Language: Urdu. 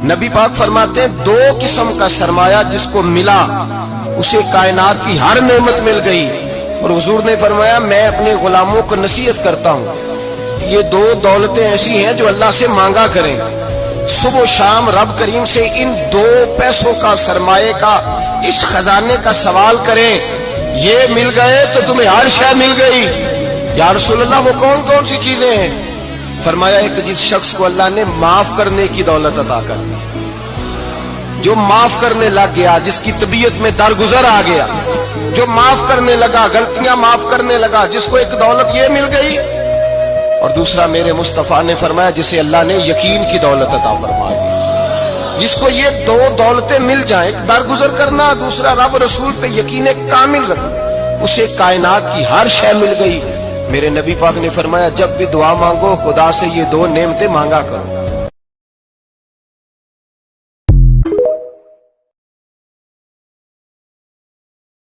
نبی پاک فرماتے ہیں دو قسم کا سرمایہ جس کو ملا اسے کائنات کی ہر نعمت مل گئی. اور حضور نے فرمایا میں اپنے غلاموں کو نصیحت کرتا ہوں یہ دو دولتیں ایسی ہیں جو اللہ سے مانگا کریں. صبح و شام رب کریم سے ان دو پیسوں کا سرمایہ کا اس خزانے کا سوال کریں. یہ مل گئے تو تمہیں ہر شے مل گئی. یا رسول اللہ وہ کون کون سی چیزیں ہیں؟ فرمایا ایک جس شخص کو اللہ نے معاف کرنے کی دولت عطا کر دی، جو معاف کرنے لگ گیا، جس کی طبیعت میں درگزر آ گیا، جو معاف کرنے لگا، غلطیاں معاف کرنے لگا، جس کو ایک دولت یہ مل گئی. اور دوسرا میرے مصطفیٰ نے فرمایا جسے اللہ نے یقین کی دولت عطا فرما دی. جس کو یہ دو دولتیں مل جائیں، ایک درگزر کرنا، دوسرا رب رسول پہ یقین کامل رکھنا، اسے کائنات کی ہر شے مل گئی. میرے نبی پاک نے فرمایا جب بھی دعا مانگو خدا سے یہ دو نعمتیں مانگا کرو.